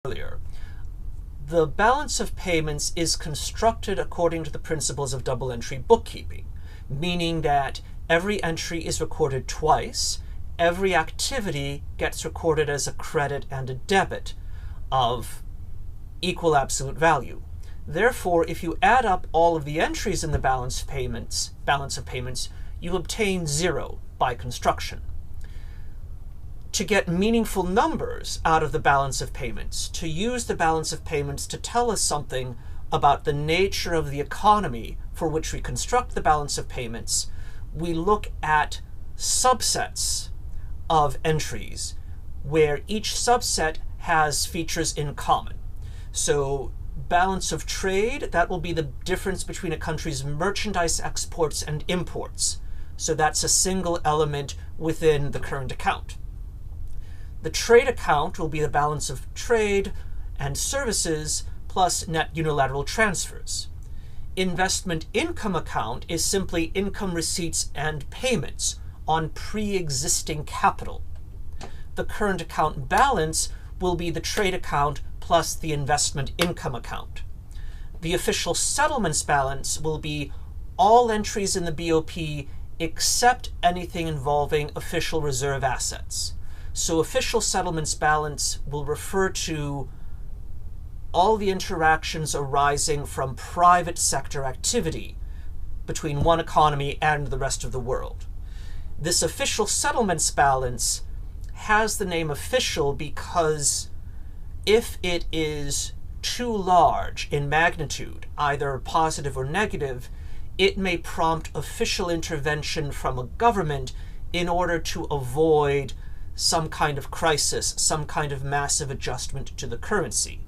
earlier, the balance of payments is constructed according to the principles of double entry bookkeeping, meaning that every entry is recorded twice. Every activity gets recorded as a credit and a debit of equal absolute value. Therefore, if you add up all of the entries in the balance of payments, you obtain 0 by construction. To get meaningful numbers out of the balance of payments, to use the balance of payments to tell us something about the nature of the economy for which we construct the balance of payments, we look at subsets of entries where each subset has features in common. So balance of trade, that will be the difference between a country's merchandise exports and imports. So that's a single element within the current account. The trade account will be the balance of trade and services plus net unilateral transfers. Investment income account is simply income receipts and payments on pre-existing capital. The current account balance will be the trade account plus the investment income account. The official settlements balance will be all entries in the BOP except anything involving official reserve assets. So official settlements balance will refer to all the interactions arising from private sector activity between one economy and the rest of the world. This official settlements balance has the name official because if it is too large in magnitude, either positive or negative, it may prompt official intervention from a government in order to avoid some kind of crisis, some kind of massive adjustment to the currency.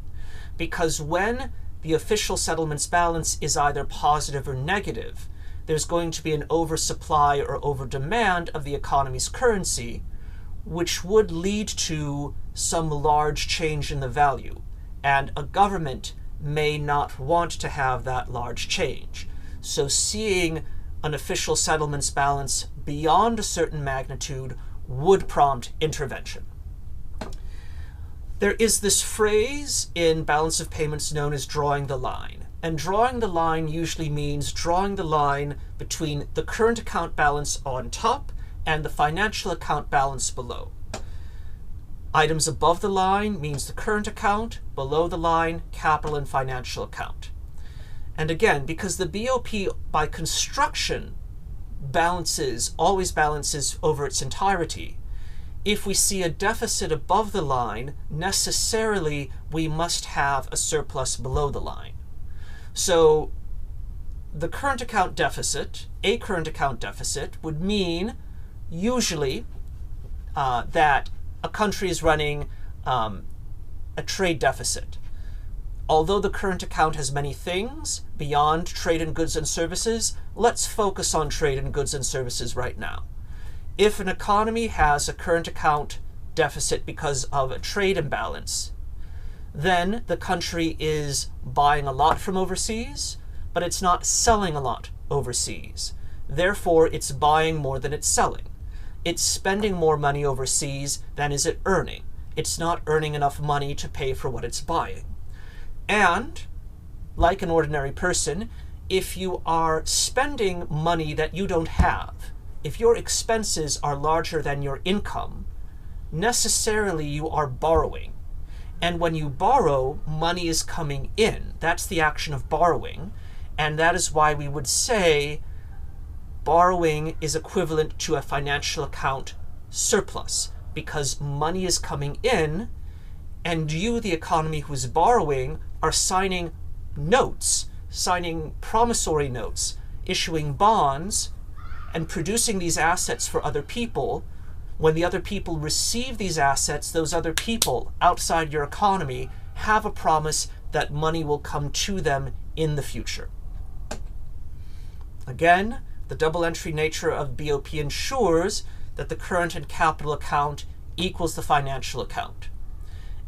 Because when the official settlements balance is either positive or negative, there's going to be an oversupply or overdemand of the economy's currency, which would lead to some large change in the value. And a government may not want to have that large change. So seeing an official settlements balance beyond a certain magnitude would prompt intervention. There is this phrase in balance of payments known as drawing the line. And drawing the line usually means drawing the line between the current account balance on top and the financial account balance below. Items above the line means the current account, below the line, capital and financial account. And again, because the BOP by construction always balances over its entirety, if we see a deficit above the line, necessarily we must have a surplus below the line. So the current account deficit, a current account deficit, would mean usually that a country is running a trade deficit. Although the current account has many things beyond trade in goods and services, let's focus on trade in goods and services right now. If an economy has a current account deficit because of a trade imbalance, then the country is buying a lot from overseas, but it's not selling a lot overseas. Therefore, it's buying more than it's selling. It's spending more money overseas than is it earning. It's not earning enough money to pay for what it's buying. And, like an ordinary person, if you are spending money that you don't have, if your expenses are larger than your income, necessarily you are borrowing. And when you borrow, money is coming in. That's the action of borrowing. And that is why we would say borrowing is equivalent to a financial account surplus, because money is coming in, and you, the economy who's borrowing, are signing notes, signing promissory notes, issuing bonds, and producing these assets for other people. When the other people receive these assets, those other people outside your economy have a promise that money will come to them in the future. Again, the double entry nature of BOP ensures that the current and capital account equals the financial account.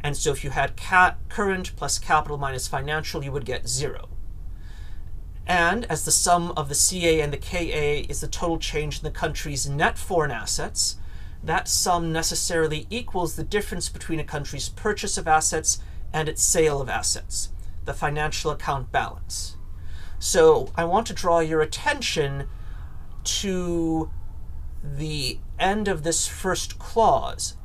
And so if you had current plus capital minus financial, you would get 0. And as the sum of the CA and the KA is the total change in the country's net foreign assets, that sum necessarily equals the difference between a country's purchase of assets and its sale of assets, the financial account balance. So I want to draw your attention to the end of this first clause.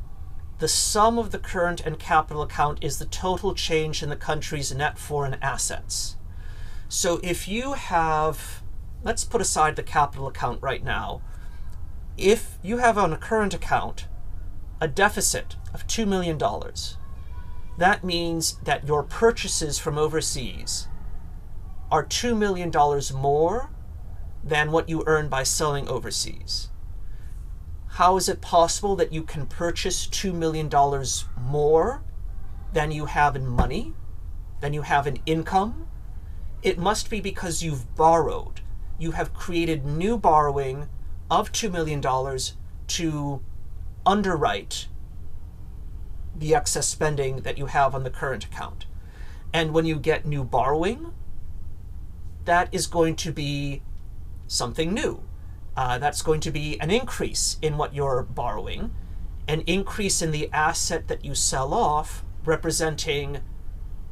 The sum of the current and capital account is the total change in the country's net foreign assets. So if you have, let's put aside the capital account right now. If you have on a current account a deficit of $2 million, that means that your purchases from overseas are $2 million more than what you earn by selling overseas. How is it possible that you can purchase $2 million more than you have in money, than you have in income? It must be because you've borrowed. You have created new borrowing of $2 million to underwrite the excess spending that you have on the current account. And when you get new borrowing, that is going to be something new. That's going to be an increase in what you're borrowing, an increase in the asset that you sell off, representing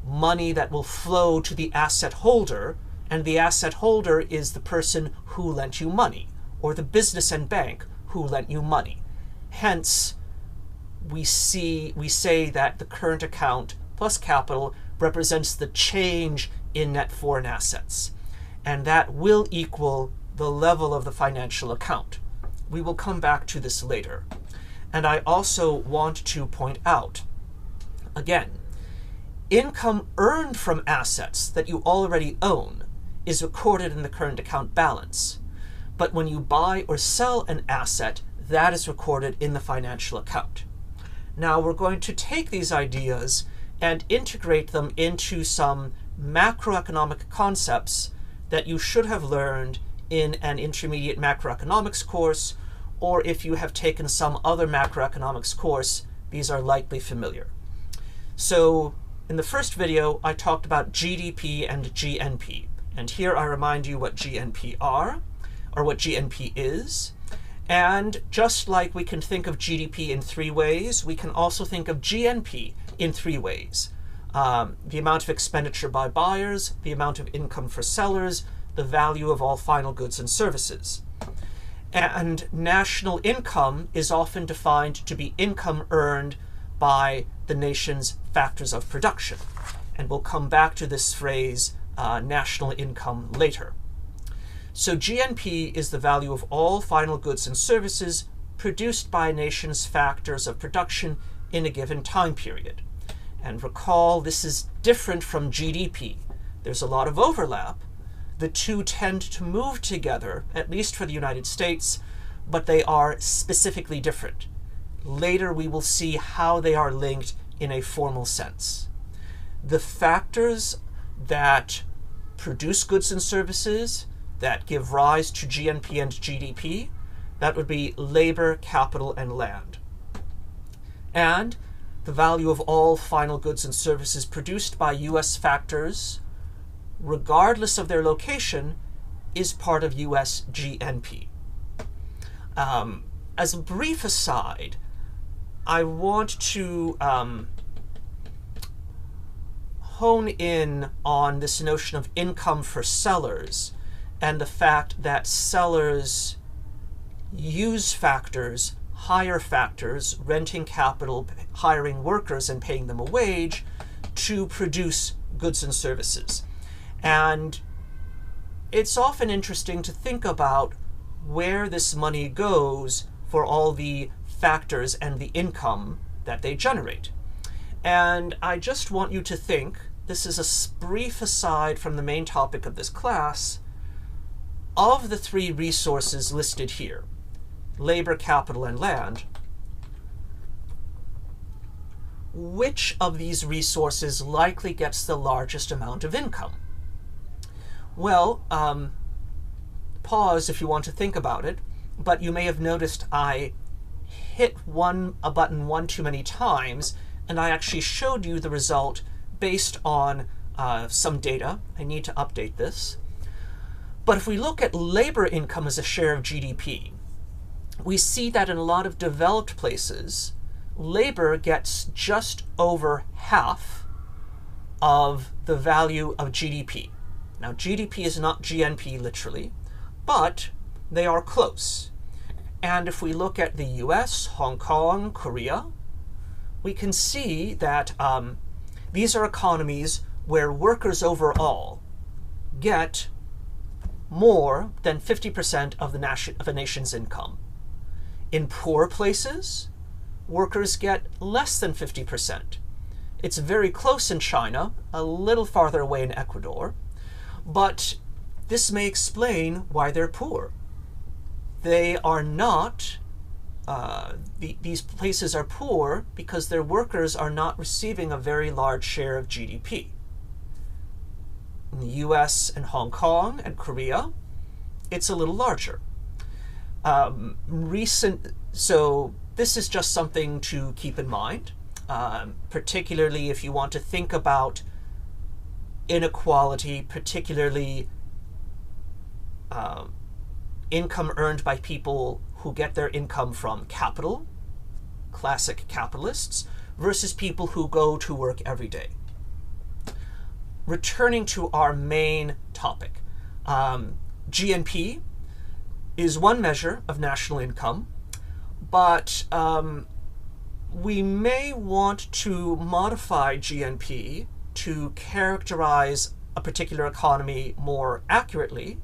money that will flow to the asset holder, and the asset holder is the person who lent you money, or the business and bank who lent you money. Hence, we say that the current account plus capital represents the change in net foreign assets, and that will equal the level of the financial account. We will come back to this later. And I also want to point out, again, income earned from assets that you already own is recorded in the current account balance. But when you buy or sell an asset, that is recorded in the financial account. Now we're going to take these ideas and integrate them into some macroeconomic concepts that you should have learned in an intermediate macroeconomics course, or if you have taken some other macroeconomics course, these are likely familiar. So in the first video, I talked about GDP and GNP. And here I remind you what GNP are, or what GNP is. And just like we can think of GDP in 3 ways, we can also think of GNP in 3 ways. The amount of expenditure by buyers, the amount of income for sellers, the value of all final goods and services. And national income is often defined to be income earned by the nation's factors of production. And we'll come back to this phrase, national income, later. So GNP is the value of all final goods and services produced by a nation's factors of production in a given time period. And recall, this is different from GDP. There's a lot of overlap. The two tend to move together, at least for the United States, but they are specifically different. Later we will see how they are linked in a formal sense. The factors that produce goods and services that give rise to GNP and GDP, that would be labor, capital, and land. And the value of all final goods and services produced by U.S. factors, regardless of their location, is part of U.S. GNP. As a brief aside, I want to hone in on this notion of income for sellers and the fact that sellers use factors, hire factors, renting capital, hiring workers, and paying them a wage to produce goods and services. And it's often interesting to think about where this money goes for all the factors and the income that they generate. And I just want you to think, this is a brief aside from the main topic of this class, of the 3 resources listed here, labor, capital, and land, which of these resources likely gets the largest amount of income? Well, pause if you want to think about it, but you may have noticed I hit a button one too many times, and I actually showed you the result based on some data. I need to update this. But if we look at labor income as a share of GDP, we see that in a lot of developed places, labor gets just over half of the value of GDP. Now, GDP is not GNP literally, but they are close. And if we look at the US, Hong Kong, Korea, we can see that these are economies where workers overall get more than 50% of a nation's income. In poor places, workers get less than 50%. It's very close in China, a little farther away in Ecuador, but this may explain why they're poor. They are not, these places are poor because their workers are not receiving a very large share of GDP. In the US and Hong Kong and Korea, it's a little larger. So this is just something to keep in mind, particularly if you want to think about inequality, particularly income earned by people who get their income from capital, classic capitalists, versus people who go to work every day. Returning to our main topic, GNP is one measure of national income, but we may want to modify GNP to characterize a particular economy more accurately.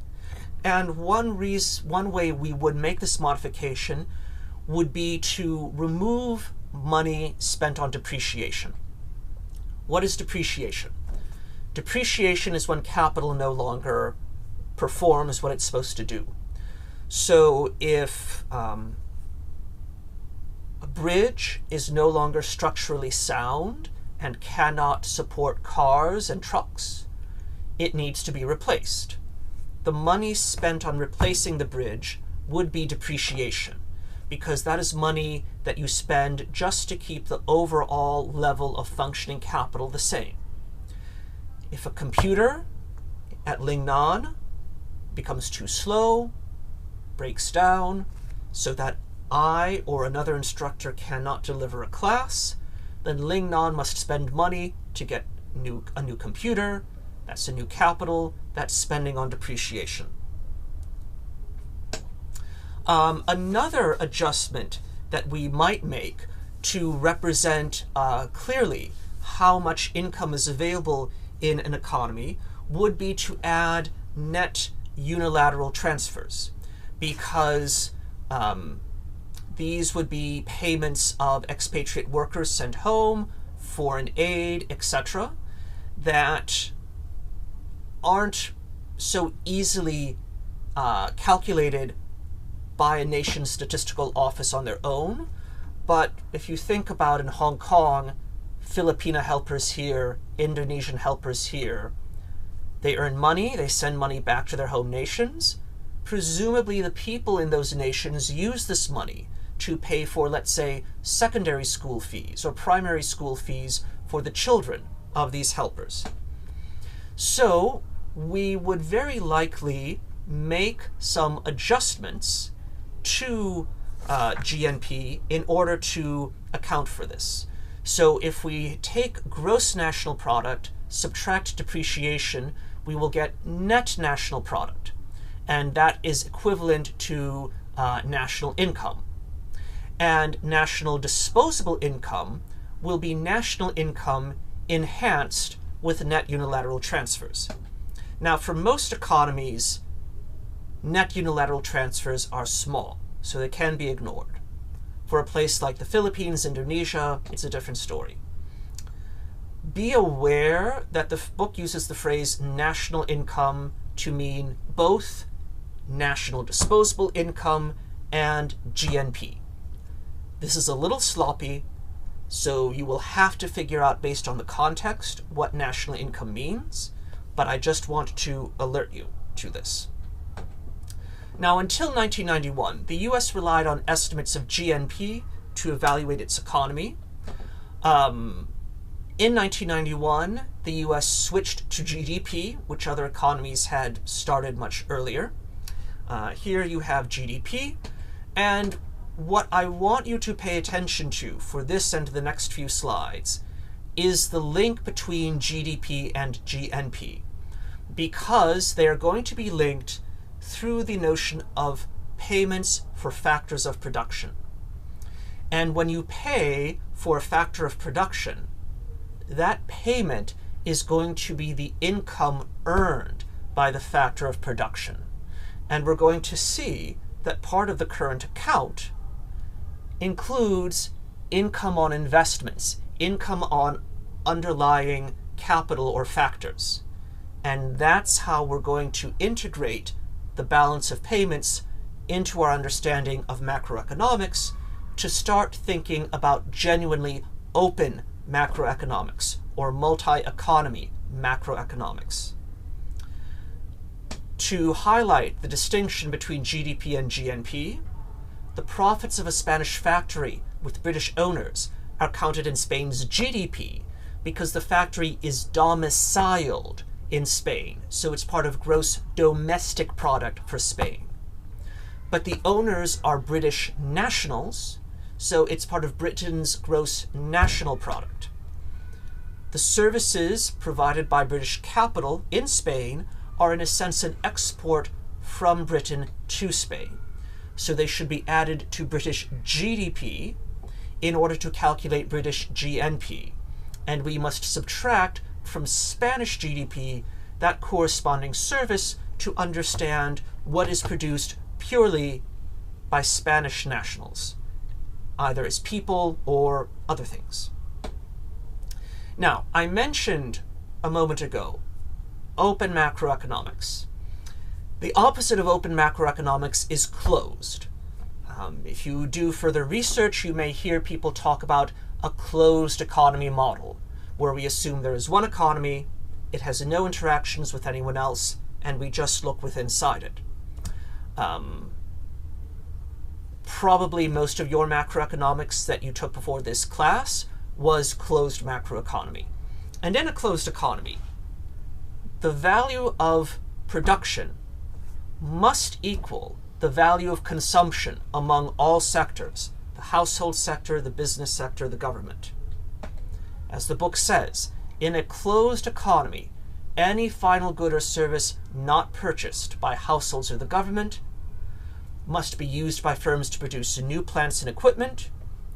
And one way we would make this modification would be to remove money spent on depreciation. What is depreciation? Depreciation is when capital no longer performs what it's supposed to do. So if a bridge is no longer structurally sound and cannot support cars and trucks, it needs to be replaced. The money spent on replacing the bridge would be depreciation, because that is money that you spend just to keep the overall level of functioning capital the same. If a computer at Lingnan becomes too slow, breaks down, so that I or another instructor cannot deliver a class, then Lingnan must spend money to get a new computer. That's a new capital. That's spending on depreciation. Another adjustment that we might make to represent clearly how much income is available in an economy would be to add net unilateral transfers, because these would be payments of expatriate workers sent home, foreign aid, etc., that aren't so easily calculated by a nation's statistical office on their own. But if you think about in Hong Kong, Filipino helpers here, Indonesian helpers here, they earn money, they send money back to their home nations. Presumably the people in those nations use this money to pay for, let's say, secondary school fees or primary school fees for the children of these helpers. So we would very likely make some adjustments to GNP in order to account for this. So if we take gross national product, subtract depreciation, we will get net national product, and that is equivalent to national income. And national disposable income will be national income enhanced with net unilateral transfers. Now, for most economies, net unilateral transfers are small, so they can be ignored. For a place like the Philippines, Indonesia, it's a different story. Be aware that the book uses the phrase national income to mean both national disposable income and GNP. This is a little sloppy, so you will have to figure out based on the context what national income means, but I just want to alert you to this. Now, until 1991, the US relied on estimates of GNP to evaluate its economy. In 1991, the US switched to GDP, which other economies had started much earlier. Here you have GDP, and what I want you to pay attention to for this and the next few slides is the link between GDP and GNP, because they are going to be linked through the notion of payments for factors of production. And when you pay for a factor of production, that payment is going to be the income earned by the factor of production. And we're going to see that part of the current account includes income on investments, income on underlying capital or factors. And that's how we're going to integrate the balance of payments into our understanding of macroeconomics to start thinking about genuinely open macroeconomics or multi-economy macroeconomics. To highlight the distinction between GDP and GNP, the profits of a Spanish factory with British owners are counted in Spain's GDP because the factory is domiciled in Spain, so it's part of gross domestic product for Spain. But the owners are British nationals, so it's part of Britain's gross national product. The services provided by British capital in Spain are in a sense an export from Britain to Spain. So they should be added to British GDP in order to calculate British GNP. And we must subtract from Spanish GDP that corresponding service to understand what is produced purely by Spanish nationals, either as people or other things. Now, I mentioned a moment ago open macroeconomics. The opposite of open macroeconomics is closed. If you do further research, you may hear people talk about a closed economy model, where we assume there is one economy, it has no interactions with anyone else, and we just look within inside it. Probably most of your macroeconomics that you took before this class was closed macroeconomy. And in a closed economy, the value of production must equal the value of consumption among all sectors, the household sector, the business sector, the government. As the book says, in a closed economy, any final good or service not purchased by households or the government must be used by firms to produce new plants and equipment,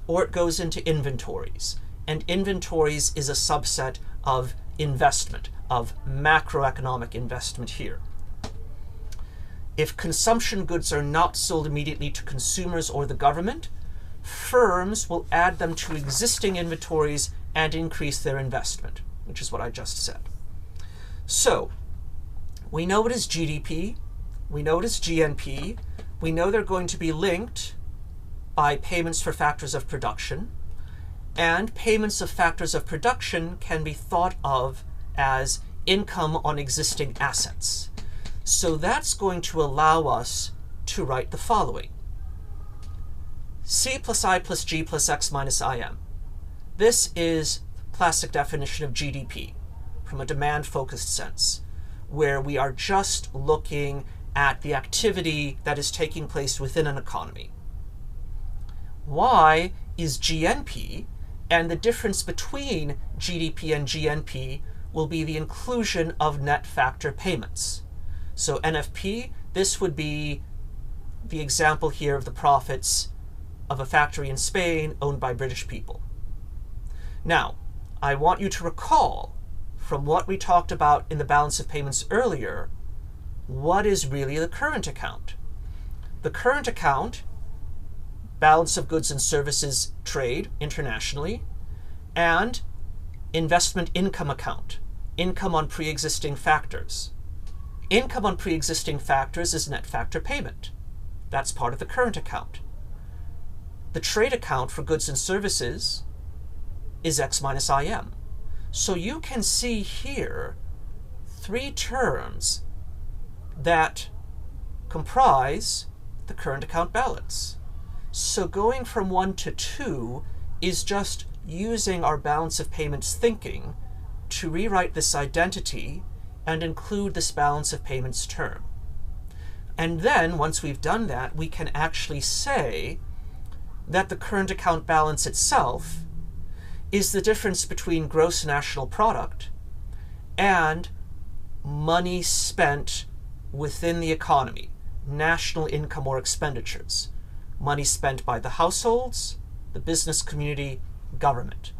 or it goes into inventories. And inventories is a subset of investment, of macroeconomic investment here. If consumption goods are not sold immediately to consumers or the government, firms will add them to existing inventories and increase their investment, which is what I just said. So, we know what is GDP, we know what is GNP, we know they're going to be linked by payments for factors of production, and payments of factors of production can be thought of as income on existing assets. So that's going to allow us to write the following. C plus I plus G plus X minus IM. This is the classic definition of GDP from a demand-focused sense, where we are just looking at the activity that is taking place within an economy. Y is GNP, and the difference between GDP and GNP will be the inclusion of net factor payments. So NFP, this would be the example here of the profits of a factory in Spain owned by British people. Now, I want you to recall from what we talked about in the balance of payments earlier, what is really the current account? The current account, balance of goods and services trade internationally, and investment income account, income on pre-existing factors. Income on pre-existing factors is net factor payment. That's part of the current account. The trade account for goods and services is X minus IM. So you can see here three terms that comprise the current account balance. So going from 1 to 2 is just using our balance of payments thinking to rewrite this identity and include this balance of payments term. And then, once we've done that, we can actually say that the current account balance itself is the difference between gross national product and money spent within the economy, national income or expenditures, money spent by the households, the business community, government.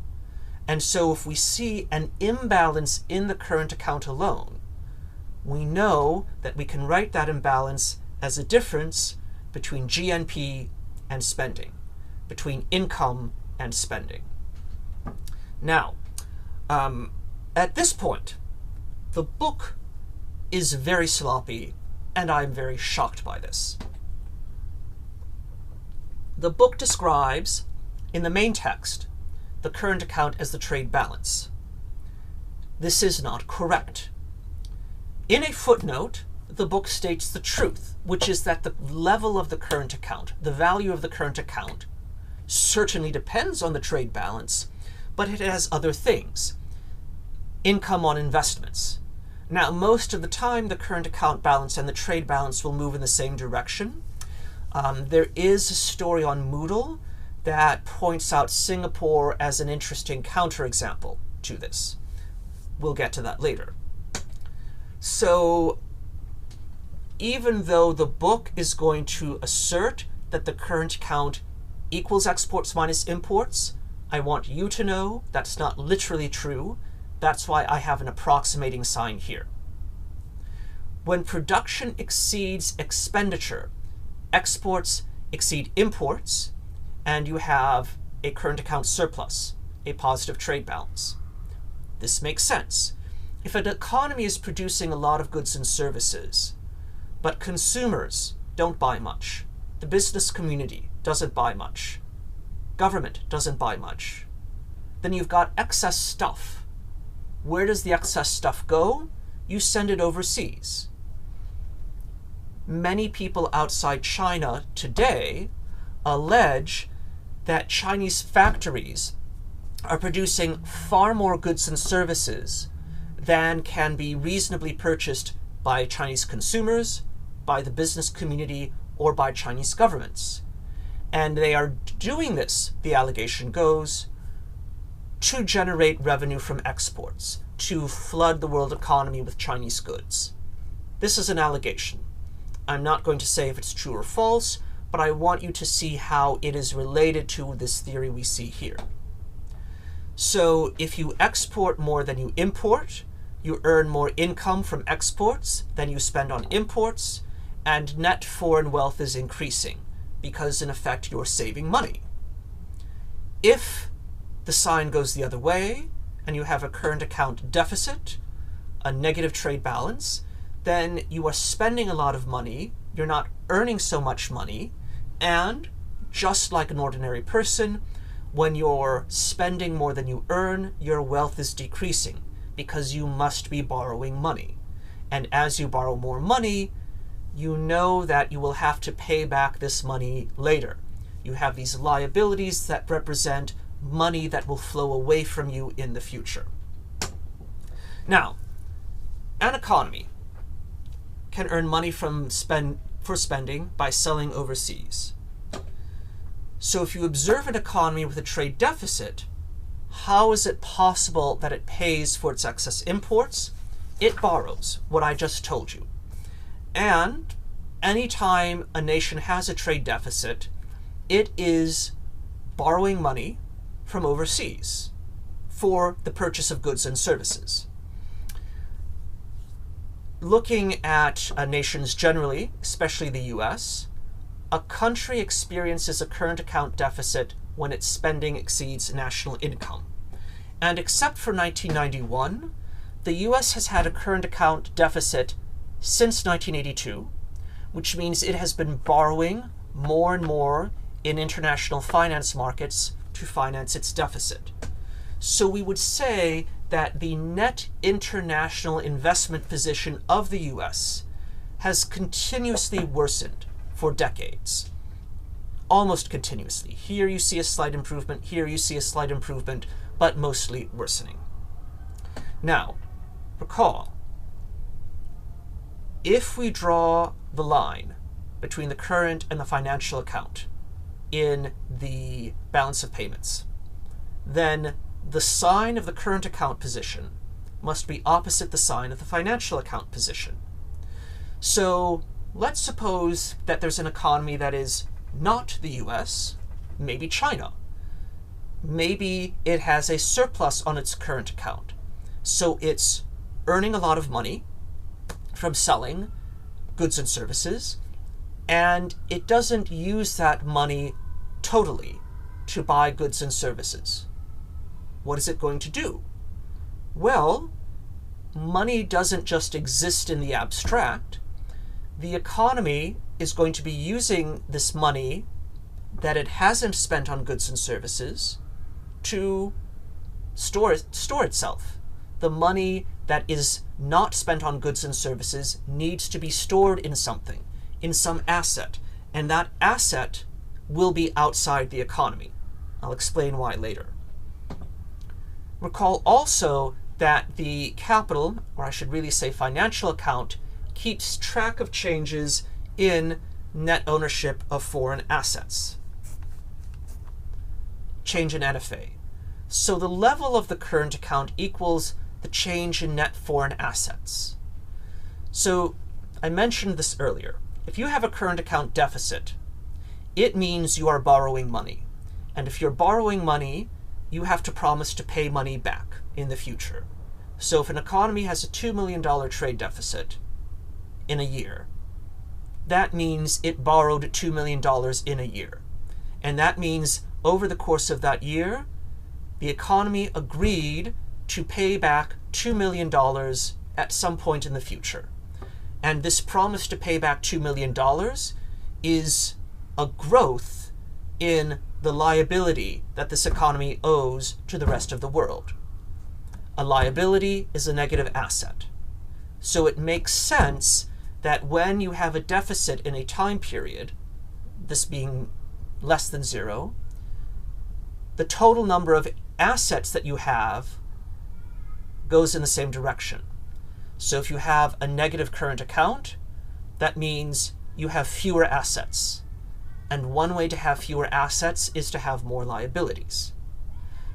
And so if we see an imbalance in the current account alone, we know that we can write that imbalance as a difference between GNP and spending, between income and spending. Now, at this point, the book is very sloppy, and I'm very shocked by this. The book describes, in the main text, the current account as the trade balance. This is not correct. In a footnote, the book states the truth, which is that the level of the current account, the value of the current account, certainly depends on the trade balance, but it has other things. Income on investments. Now, most of the time, the current account balance and the trade balance will move in the same direction. There is a story on Moodle that points out Singapore as an interesting counterexample to this. We'll get to that later. So, even though the book is going to assert that the current account equals exports minus imports, I want you to know that's not literally true. That's why I have an approximating sign here. When production exceeds expenditure, exports exceed imports, and you have a current account surplus, a positive trade balance. This makes sense. If an economy is producing a lot of goods and services, but consumers don't buy much, the business community doesn't buy much, government doesn't buy much, then you've got excess stuff. Where does the excess stuff go? You send it overseas. Many people outside China today allege that Chinese factories are producing far more goods and services than can be reasonably purchased by Chinese consumers, by the business community, or by Chinese governments. And they are doing this, the allegation goes, to generate revenue from exports, to flood the world economy with Chinese goods. This is an allegation. I'm not going to say if it's true or false, but I want you to see how it is related to this theory we see here. So if you export more than you import, you earn more income from exports than you spend on imports, and net foreign wealth is increasing because, in effect, you're saving money. If the sign goes the other way, and you have a current account deficit, a negative trade balance, then you are spending a lot of money, you're not earning so much money, and just like an ordinary person, when you're spending more than you earn, your wealth is decreasing because you must be borrowing money. And as you borrow more money, you know that you will have to pay back this money later. You have these liabilities that represent money that will flow away from you in the future. Now, an economy can earn money for spending by selling overseas. So if you observe an economy with a trade deficit, how is it possible that it pays for its excess imports? It borrows, what I just told you. And anytime a nation has a trade deficit, it is borrowing money from overseas for the purchase of goods and services. Looking at nations generally, especially the US, a country experiences a current account deficit when its spending exceeds national income. And except for 1991, the US has had a current account deficit since 1982, which means it has been borrowing more and more in international finance markets to finance its deficit. So we would say that the net international investment position of the US has continuously worsened for decades, almost continuously. Here you see a slight improvement, here you see a slight improvement, but mostly worsening. Now, recall, if we draw the line between the current and the financial account in the balance of payments, then the sign of the current account position must be opposite the sign of the financial account position. So let's suppose that there's an economy that is not the US, maybe China. Maybe it has a surplus on its current account. So it's earning a lot of money from selling goods and services, and it doesn't use that money totally to buy goods and services. What is it going to do? Well, money doesn't just exist in the abstract. The economy is going to be using this money that it hasn't spent on goods and services to store itself. The money that is not spent on goods and services needs to be stored in something, in some asset, and that asset will be outside the economy. I'll explain why later. Recall also that the capital, or I should really say financial account, keeps track of changes in net ownership of foreign assets. Change in NFA. So the level of the current account equals the change in net foreign assets. So I mentioned this earlier. If you have a current account deficit, it means you are borrowing money. And if you're borrowing money, you have to promise to pay money back in the future. So if an economy has a $2 million trade deficit in a year, that means it borrowed $2 million in a year. And that means over the course of that year, the economy agreed to pay back $2 million at some point in the future. And this promise to pay back $2 million is a growth in the liability that this economy owes to the rest of the world. A liability is a negative asset. So it makes sense that when you have a deficit in a time period, this being less than zero, the total number of assets that you have goes in the same direction. So if you have a negative current account, that means you have fewer assets. And one way to have fewer assets is to have more liabilities.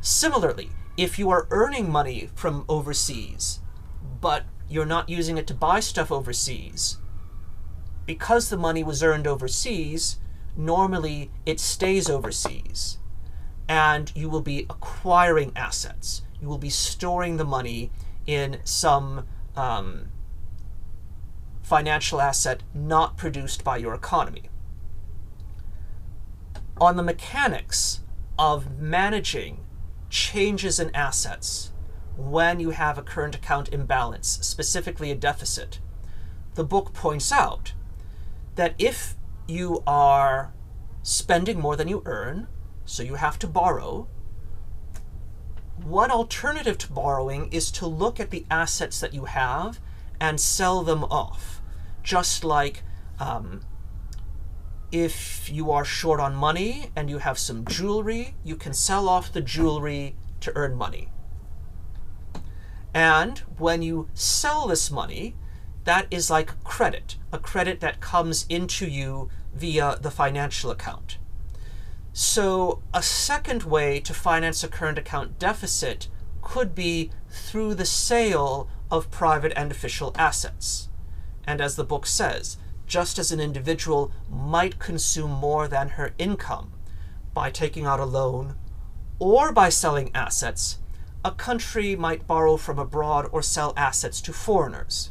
Similarly, if you are earning money from overseas, but you're not using it to buy stuff overseas, because the money was earned overseas, normally it stays overseas. And you will be acquiring assets. You will be storing the money in some financial asset not produced by your economy. On the mechanics of managing changes in assets when you have a current account imbalance, specifically a deficit, the book points out that if you are spending more than you earn, so you have to borrow, one alternative to borrowing is to look at the assets that you have and sell them off. Just like if you are short on money and you have some jewelry, you can sell off the jewelry to earn money. And when you sell this money, that is like a credit that comes into you via the financial account. So a second way to finance a current account deficit could be through the sale of private and official assets. And as the book says, just as an individual might consume more than her income by taking out a loan or by selling assets, a country might borrow from abroad or sell assets to foreigners.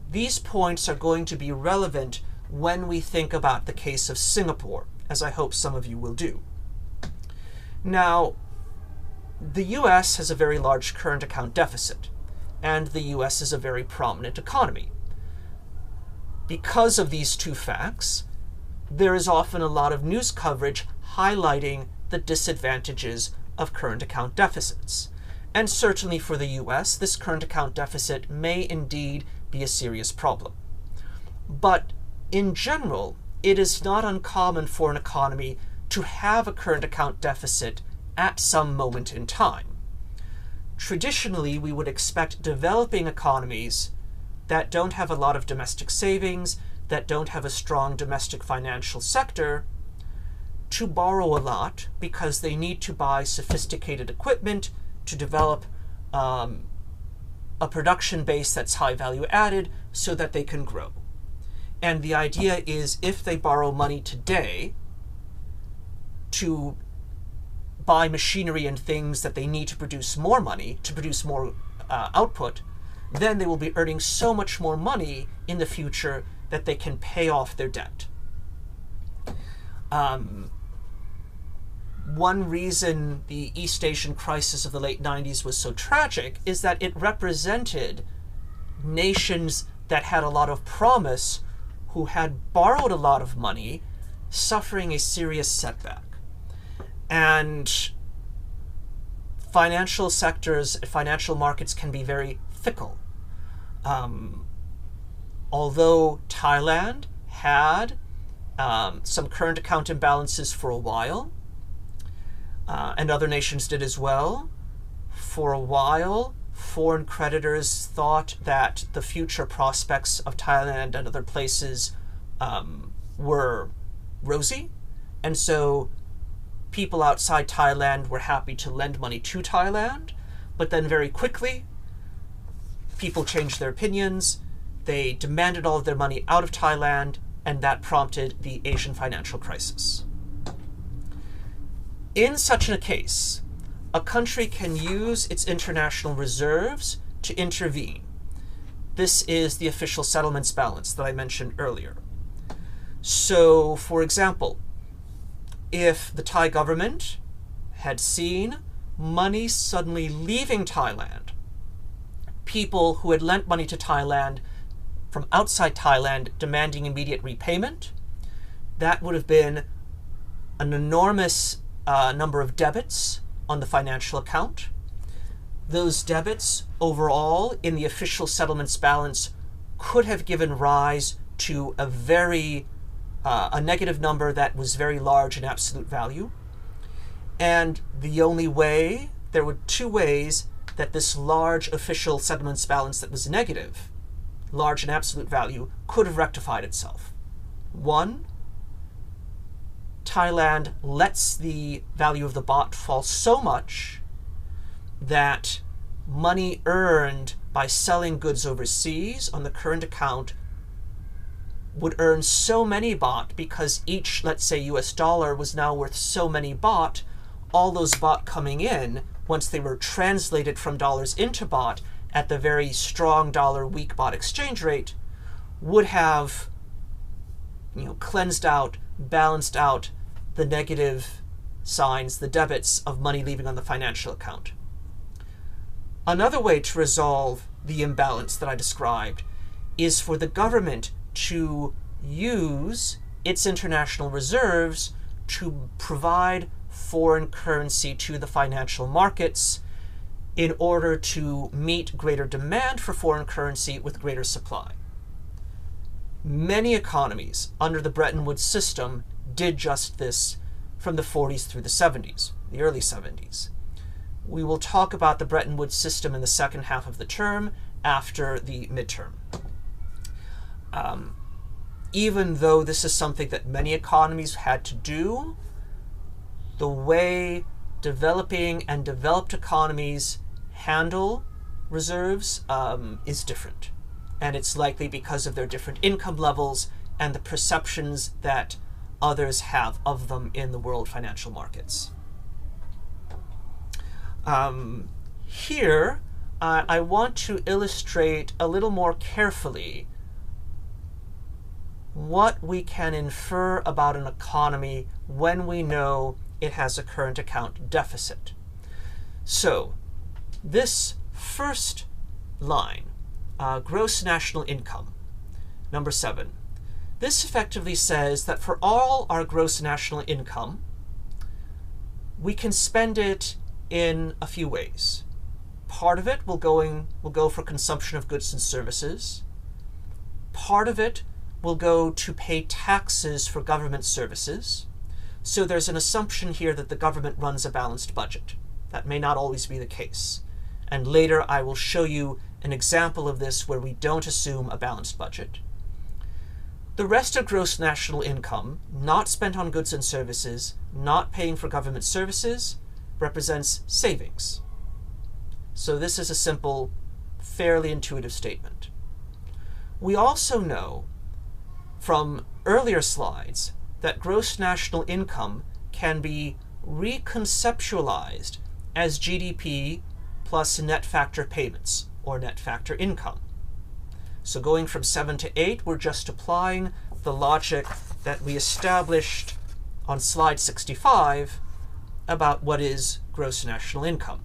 These points are going to be relevant when we think about the case of Singapore, as I hope some of you will do. Now, the US has a very large current account deficit, and the US is a very prominent economy. Because of these two facts, there is often a lot of news coverage highlighting the disadvantages of current account deficits. And certainly for the US, this current account deficit may indeed be a serious problem. But in general, it is not uncommon for an economy to have a current account deficit at some moment in time. Traditionally, we would expect developing economies that don't have a lot of domestic savings, that don't have a strong domestic financial sector, to borrow a lot because they need to buy sophisticated equipment to develop a production base that's high value added so that they can grow. And the idea is if they borrow money today to buy machinery and things that they need to produce more money, to produce more output, then they will be earning so much more money in the future that they can pay off their debt. One reason the East Asian crisis of the late 90s was so tragic is that it represented nations that had a lot of promise, who had borrowed a lot of money, suffering a serious setback. And financial sectors, financial markets can be very fickle. Although Thailand had some current account imbalances for a while, and other nations did as well, for a while, foreign creditors thought that the future prospects of Thailand and other places were rosy, and so people outside Thailand were happy to lend money to Thailand, but then very quickly people changed their opinions, they demanded all of their money out of Thailand, and that prompted the Asian financial crisis. In such a case, a country can use its international reserves to intervene. This is the official settlements balance that I mentioned earlier. So, for example, if the Thai government had seen money suddenly leaving Thailand, people who had lent money to Thailand from outside Thailand demanding immediate repayment, that would have been an enormous number of debits on the financial account. Those debits overall in the official settlements balance could have given rise to a negative number that was very large in absolute value. And there were two ways that this large official settlements balance that was negative, large in absolute value, could have rectified itself. One, Thailand lets the value of the baht fall so much that money earned by selling goods overseas on the current account would earn so many baht because each, let's say, US dollar was now worth so many baht. All those baht coming in, once they were translated from dollars into baht at the very strong dollar weak baht exchange rate, would have cleansed out, balanced out the negative signs, the debits of money leaving on the financial account. Another way to resolve the imbalance that I described is for the government to use its international reserves to provide foreign currency to the financial markets in order to meet greater demand for foreign currency with greater supply. Many economies under the Bretton Woods system did just this from the 40s through the 70s, the early 70s. We will talk about the Bretton Woods system in the second half of the term after the midterm. Even though this is something that many economies had to do, the way developing and developed economies handle reserves is different. And it's likely because of their different income levels and the perceptions that others have of them in the world financial markets. Here, I want to illustrate a little more carefully what we can infer about an economy when we know it has a current account deficit. So, this first line, gross national income, number 7, this effectively says that for all our gross national income, we can spend it in a few ways. Part of it will go for consumption of goods and services. Part of it will go to pay taxes for government services. So there's an assumption here that the government runs a balanced budget. That may not always be the case. And later I will show you an example of this where we don't assume a balanced budget. The rest of gross national income, not spent on goods and services, not paying for government services, represents savings. So this is a simple, fairly intuitive statement. We also know from earlier slides that gross national income can be reconceptualized as GDP plus net factor payments, or net factor income. So going from 7 to 8, we're just applying the logic that we established on slide 65 about what is gross national income.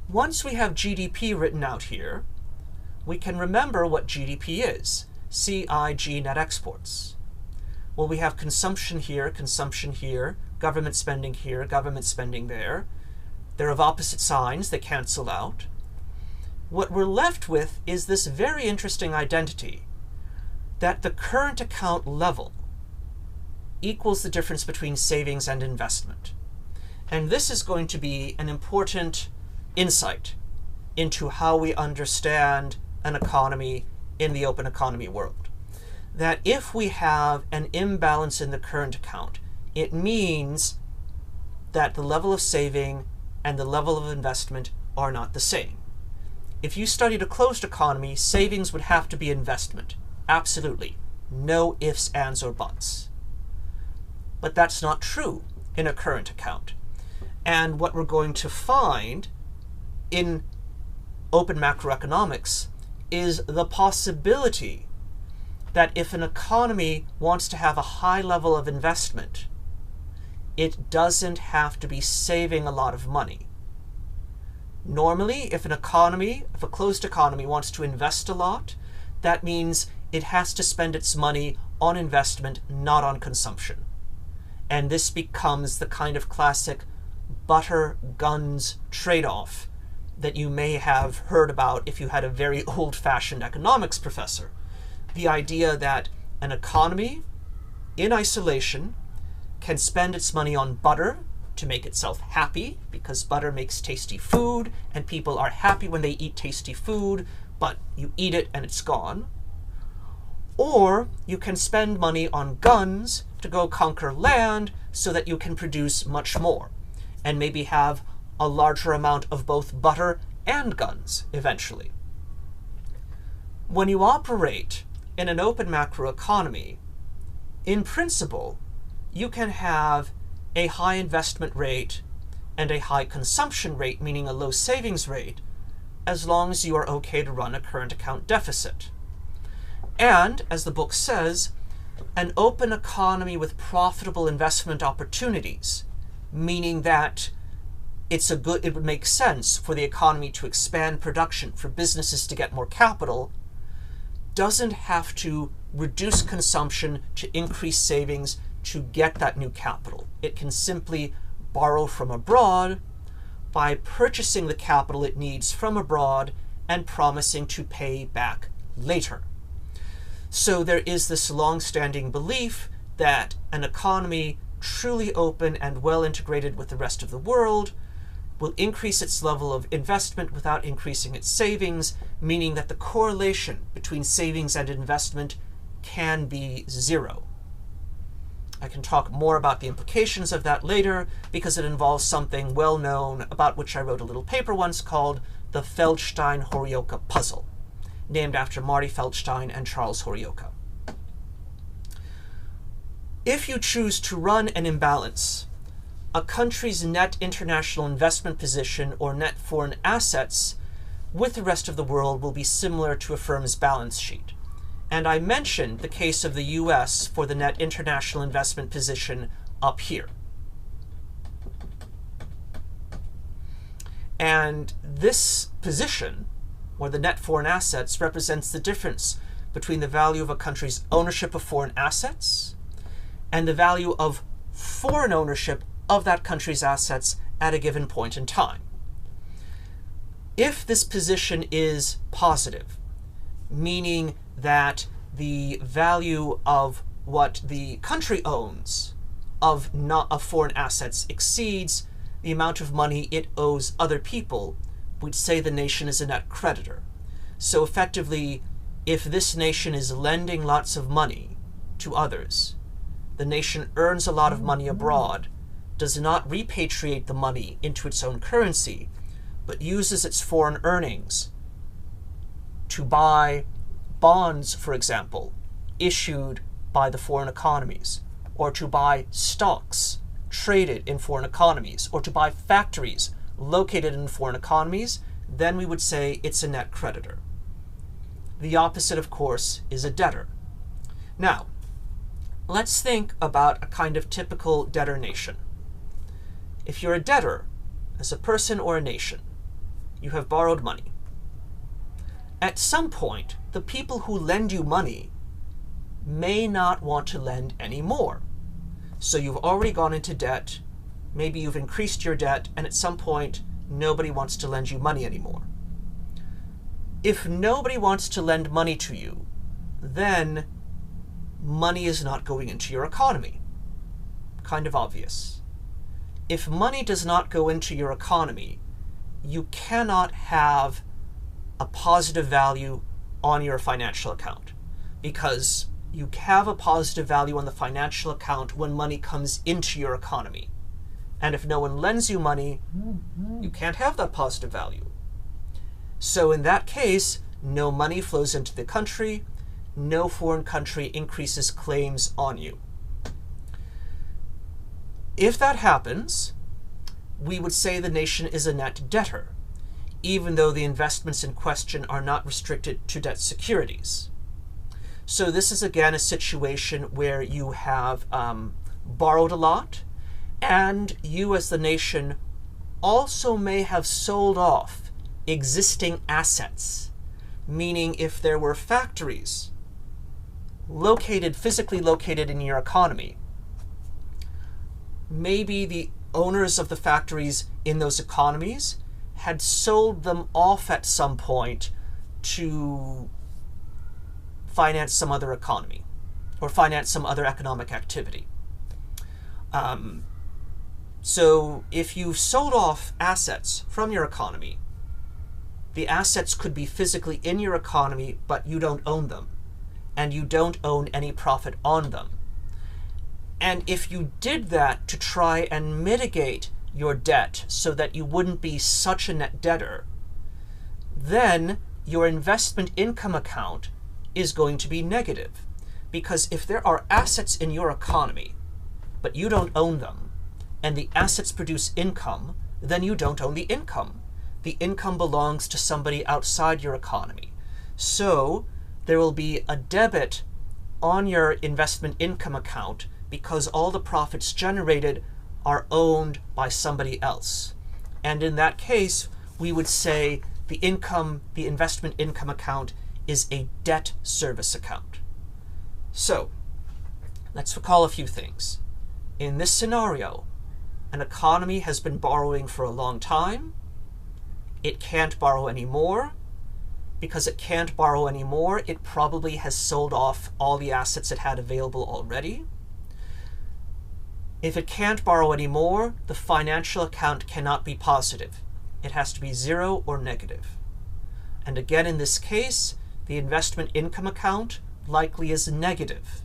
Once we have GDP written out here, we can remember what GDP is, CIG net exports. Well, we have consumption here, government spending here, government spending there. They're of opposite signs, they cancel out. What we're left with is this very interesting identity that the current account level equals the difference between savings and investment. And this is going to be an important insight into how we understand an economy in the open economy world. That if we have an imbalance in the current account, it means that the level of saving and the level of investment are not the same. If you studied a closed economy, savings would have to be investment. Absolutely. No ifs, ands, or buts. But that's not true in a current account. And what we're going to find in open macroeconomics is the possibility that if an economy wants to have a high level of investment, it doesn't have to be saving a lot of money. Normally, if a closed economy wants to invest a lot, that means it has to spend its money on investment, not on consumption. And this becomes the kind of classic butter-guns trade-off that you may have heard about if you had a very old-fashioned economics professor. The idea that an economy, in isolation, can spend its money on butter to make itself happy, because butter makes tasty food, and people are happy when they eat tasty food, but you eat it and it's gone. Or you can spend money on guns to go conquer land so that you can produce much more, and maybe have a larger amount of both butter and guns eventually. When you operate in an open macroeconomy, in principle, you can have a high investment rate and a high consumption rate, meaning a low savings rate, as long as you are okay to run a current account deficit. And, as the book says, an open economy with profitable investment opportunities, meaning that it would make sense for the economy to expand production, for businesses to get more capital, doesn't have to reduce consumption to increase savings to get that new capital. It can simply borrow from abroad by purchasing the capital it needs from abroad and promising to pay back later. So there is this long-standing belief that an economy truly open and well integrated with the rest of the world will increase its level of investment without increasing its savings, meaning that the correlation between savings and investment can be zero. I can talk more about the implications of that later, because it involves something well known about which I wrote a little paper once called the Feldstein-Horioka puzzle, named after Marty Feldstein and Charles Horioka. If you choose to run an imbalance, a country's net international investment position, or net foreign assets, with the rest of the world will be similar to a firm's balance sheet. And I mentioned the case of the US for the net international investment position up here. And this position, or the net foreign assets, represents the difference between the value of a country's ownership of foreign assets and the value of foreign ownership of that country's assets at a given point in time. If this position is positive, meaning that the value of what the country owns of foreign assets exceeds the amount of money it owes other people, we'd say the nation is a net creditor. So effectively, if this nation is lending lots of money to others, the nation earns a lot of money abroad, does not repatriate the money into its own currency, but uses its foreign earnings to buy bonds, for example, issued by the foreign economies, or to buy stocks traded in foreign economies, or to buy factories located in foreign economies, then we would say it's a net creditor. The opposite, of course, is a debtor. Now, let's think about a kind of typical debtor nation. If you're a debtor, as a person or a nation, you have borrowed money. At some point, the people who lend you money may not want to lend any more. So you've already gone into debt, maybe you've increased your debt, and at some point, nobody wants to lend you money anymore. If nobody wants to lend money to you, then money is not going into your economy. Kind of obvious. If money does not go into your economy, you cannot have a positive value on your financial account, because you have a positive value on the financial account when money comes into your economy. And if no one lends you money, you can't have that positive value. So in that case, no money flows into the country, no foreign country increases claims on you. If that happens, we would say the nation is a net debtor, even though the investments in question are not restricted to debt securities. So this is again a situation where you have borrowed a lot, and you as the nation also may have sold off existing assets, meaning if there were factories physically located in your economy, maybe the owners of the factories in those economies had sold them off at some point to finance some other economy or finance some other economic activity. So if you've sold off assets from your economy, the assets could be physically in your economy, but you don't own them, and you don't own any profit on them. And if you did that to try and mitigate your debt so that you wouldn't be such a net debtor, then your investment income account is going to be negative. Because if there are assets in your economy, but you don't own them, and the assets produce income, then you don't own the income. The income belongs to somebody outside your economy. So there will be a debit on your investment income account because all the profits generated are owned by somebody else. And in that case, we would say the investment income account is a debt service account. So let's recall a few things. In this scenario, an economy has been borrowing for a long time. It can't borrow anymore. Because it can't borrow anymore, it probably has sold off all the assets it had available already. If it can't borrow anymore, the financial account cannot be positive. It has to be zero or negative. And again, in this case, the investment income account likely is negative.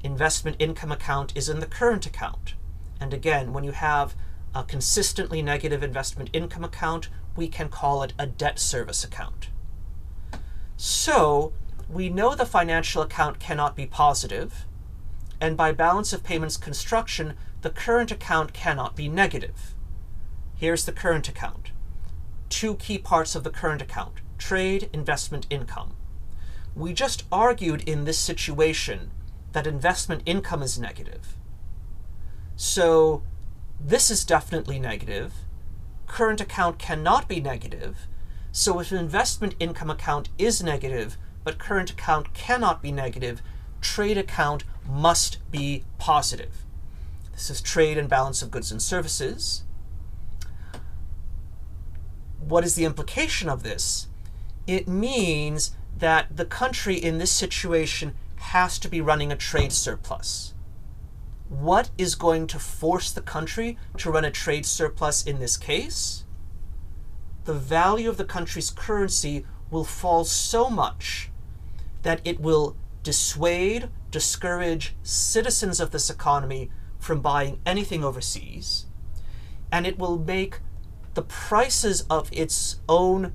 Investment income account is in the current account. And again, when you have a consistently negative investment income account, we can call it a debt service account. So we know the financial account cannot be positive, and by balance of payments construction, the current account cannot be negative. Here's the current account. Two key parts of the current account: trade, investment income. We just argued in this situation that investment income is negative. So this is definitely negative. Current account cannot be negative. So if investment income account is negative, but current account cannot be negative, trade account must be positive. This is trade and balance of goods and services. What is the implication of this? It means that the country in this situation has to be running a trade surplus. What is going to force the country to run a trade surplus in this case? The value of the country's currency will fall so much that it will dissuade, discourage citizens of this economy from buying anything overseas, and it will make the prices of its own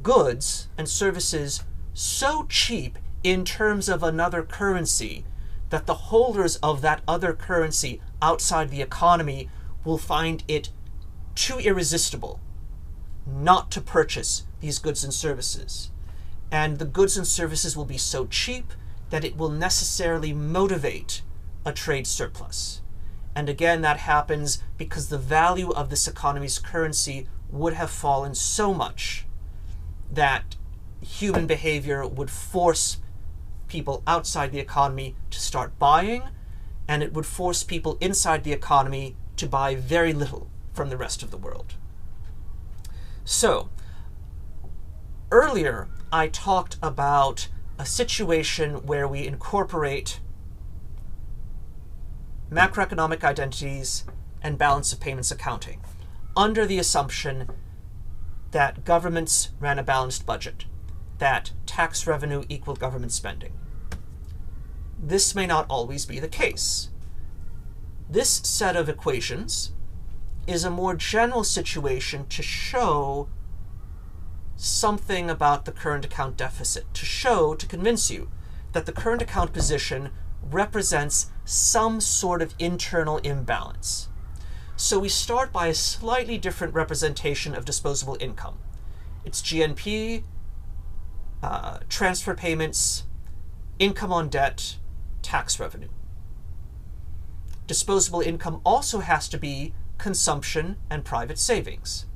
goods and services so cheap in terms of another currency that the holders of that other currency outside the economy will find it too irresistible not to purchase these goods and services. And the goods and services will be so cheap that it will necessarily motivate a trade surplus. And again, that happens because the value of this economy's currency would have fallen so much that human behavior would force people outside the economy to start buying, and it would force people inside the economy to buy very little from the rest of the world. So, earlier I talked about a situation where we incorporate macroeconomic identities and balance of payments accounting under the assumption that governments ran a balanced budget, that tax revenue equaled government spending. This may not always be the case. This set of equations is a more general situation to show something about the current account deficit, to convince you that the current account position represents some sort of internal imbalance. So we start by a slightly different representation of disposable income. It's GNP, transfer payments, income on debt, tax revenue. Disposable income also has to be consumption and private savings.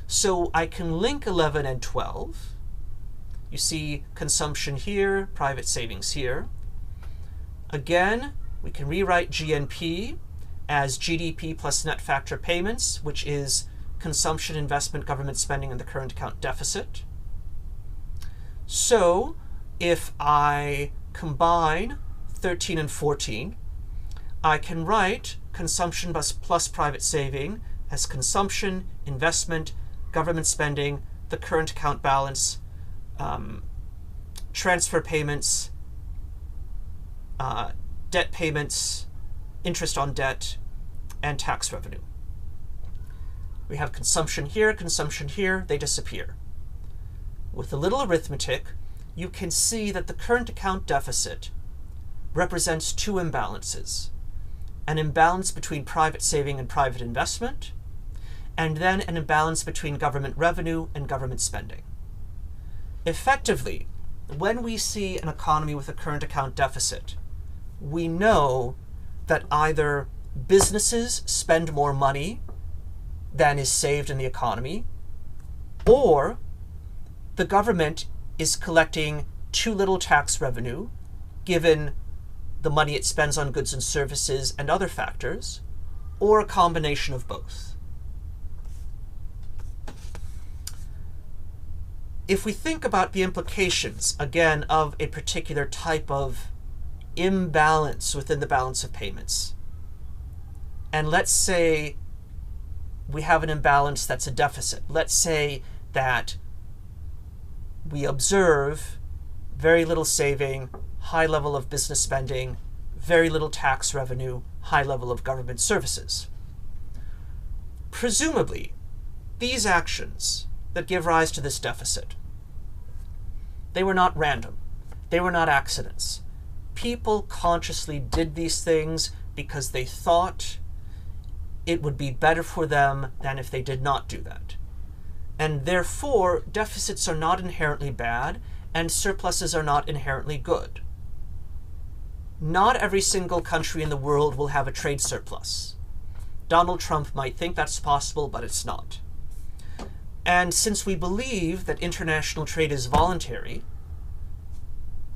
So I can link 11 and 12. You see consumption here, private savings here. Again, we can rewrite GNP as GDP plus net factor payments, which is consumption, investment, government spending, and the current account deficit. So if I combine 13 and 14, I can write consumption plus private saving as consumption, investment, government spending, the current account balance, transfer payments, debt payments, interest on debt, and tax revenue. We have consumption here, they disappear. With a little arithmetic, you can see that the current account deficit represents two imbalances. An imbalance between private saving and private investment, and then an imbalance between government revenue and government spending. Effectively, when we see an economy with a current account deficit, we know that either businesses spend more money than is saved in the economy, or the government is collecting too little tax revenue given the money it spends on goods and services and other factors, or a combination of both. If we think about the implications, again, of a particular type of imbalance within the balance of payments, and let's say we have an imbalance that's a deficit. Let's say that we observe very little saving, high level of business spending, very little tax revenue, high level of government services. Presumably, these actions that give rise to this deficit, they were not random. They were not accidents. People consciously did these things because they thought it would be better for them than if they did not do that. And therefore, deficits are not inherently bad, and surpluses are not inherently good. Not every single country in the world will have a trade surplus. Donald Trump might think that's possible, but it's not. And since we believe that international trade is voluntary,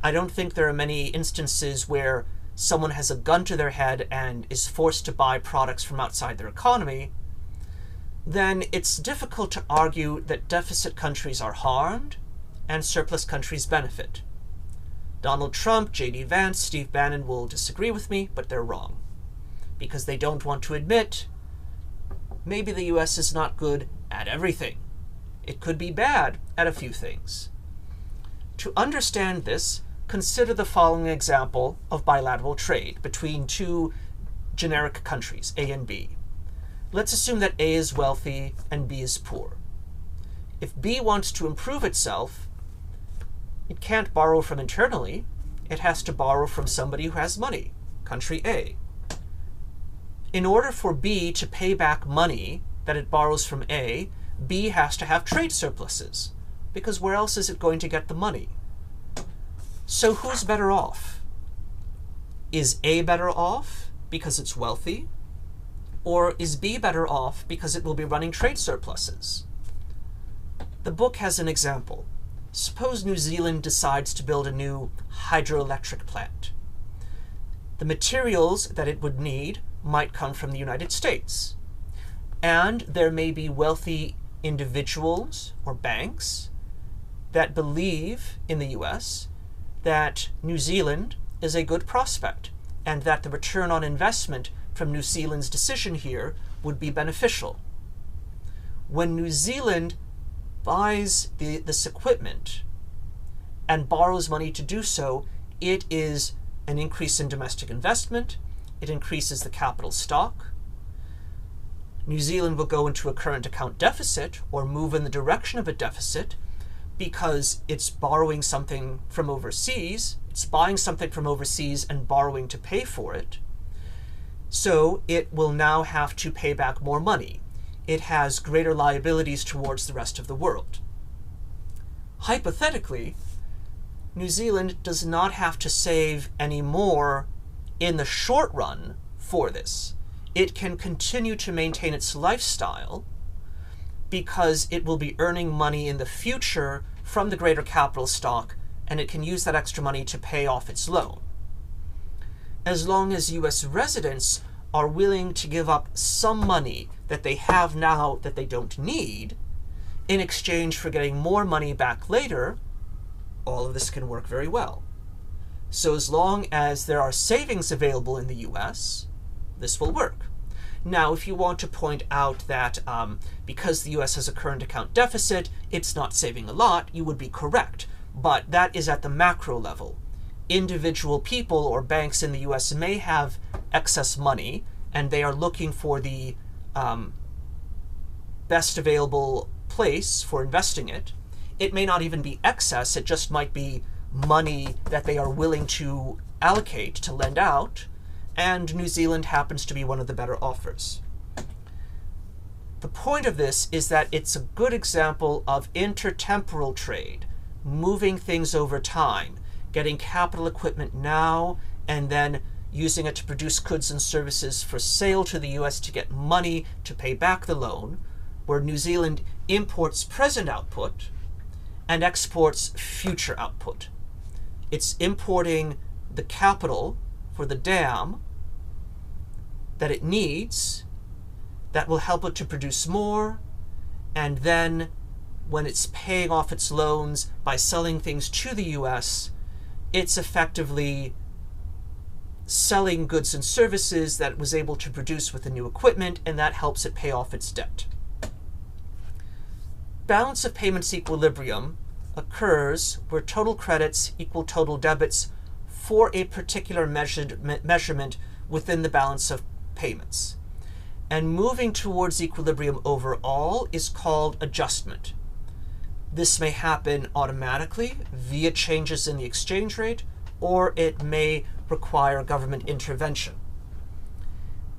I don't think there are many instances where someone has a gun to their head and is forced to buy products from outside their economy, then it's difficult to argue that deficit countries are harmed and surplus countries benefit. Donald Trump, J.D. Vance, Steve Bannon will disagree with me, but they're wrong, because they don't want to admit maybe the U.S. is not good at everything. It could be bad at a few things. To understand this, consider the following example of bilateral trade between two generic countries, A and B. Let's assume that A is wealthy and B is poor. If B wants to improve itself, it can't borrow from internally. It has to borrow from somebody who has money, country A. In order for B to pay back money that it borrows from A, B has to have trade surpluses, because where else is it going to get the money? So who's better off? Is A better off because it's wealthy? Or is B better off because it will be running trade surpluses? The book has an example. Suppose New Zealand decides to build a new hydroelectric plant. The materials that it would need might come from the United States. And there may be wealthy individuals or banks that believe in the US that New Zealand is a good prospect and that the return on investment from New Zealand's decision here would be beneficial. When New Zealand buys this equipment and borrows money to do so, it is an increase in domestic investment. It increases the capital stock. New Zealand will go into a current account deficit or move in the direction of a deficit because it's borrowing something from overseas. It's buying something from overseas and borrowing to pay for it. So it will now have to pay back more money. It has greater liabilities towards the rest of the world. Hypothetically, New Zealand does not have to save any more in the short run for this. It can continue to maintain its lifestyle because it will be earning money in the future from the greater capital stock, and it can use that extra money to pay off its loan. As long as US residents are willing to give up some money that they have now that they don't need in exchange for getting more money back later, all of this can work very well. So as long as there are savings available in the US, this will work. Now, if you want to point out that because the US has a current account deficit, it's not saving a lot, you would be correct. But that is at the macro level. Individual people or banks in the US may have excess money, and they are looking for the best available place for investing it. It may not even be excess, it just might be money that they are willing to allocate to lend out, and New Zealand happens to be one of the better offers. The point of this is that it's a good example of intertemporal trade, moving things over time, getting capital equipment now, and then using it to produce goods and services for sale to the US to get money to pay back the loan, where New Zealand imports present output and exports future output. It's importing the capital for the dam that it needs that will help it to produce more, and then when it's paying off its loans by selling things to the US, it's effectively selling goods and services that it was able to produce with the new equipment, and that helps it pay off its debt. Balance of payments equilibrium occurs where total credits equal total debits for a particular measurement within the balance of payments. And moving towards equilibrium overall is called adjustment. This may happen automatically via changes in the exchange rate, or it may require government intervention.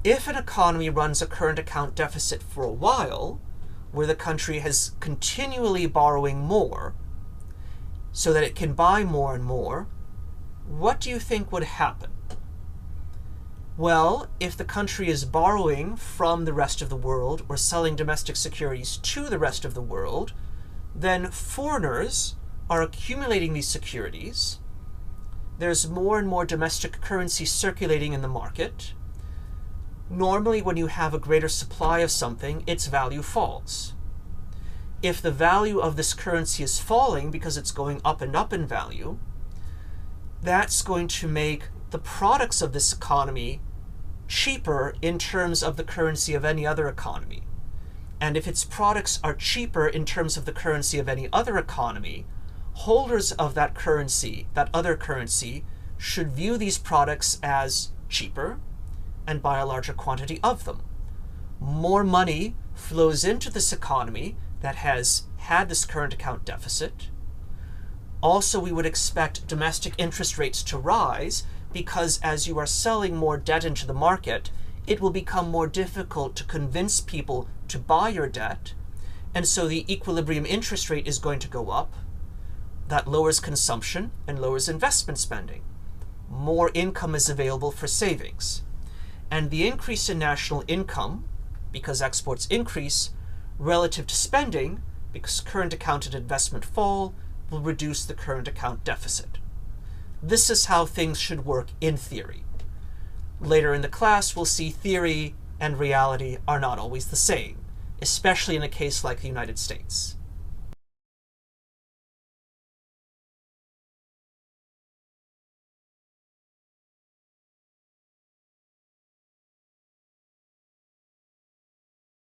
If an economy runs a current account deficit for a while, where the country has continually borrowing more so that it can buy more and more, what do you think would happen? Well, if the country is borrowing from the rest of the world or selling domestic securities to the rest of the world, then foreigners are accumulating these securities. There's more and more domestic currency circulating in the market. Normally, when you have a greater supply of something, its value falls. If the value of this currency is falling because it's going up and up in value, that's going to make the products of this economy cheaper in terms of the currency of any other economy. And if its products are cheaper in terms of the currency of any other economy, holders of that currency, that other currency, should view these products as cheaper and buy a larger quantity of them. More money flows into this economy that has had this current account deficit. Also, we would expect domestic interest rates to rise because as you are selling more debt into the market, it will become more difficult to convince people to buy your debt, and so the equilibrium interest rate is going to go up. That lowers consumption and lowers investment spending. More income is available for savings. And the increase in national income, because exports increase, relative to spending, because current account and investment fall, will reduce the current account deficit. This is how things should work in theory. Later in the class, we'll see theory and reality are not always the same, especially in a case like the United States.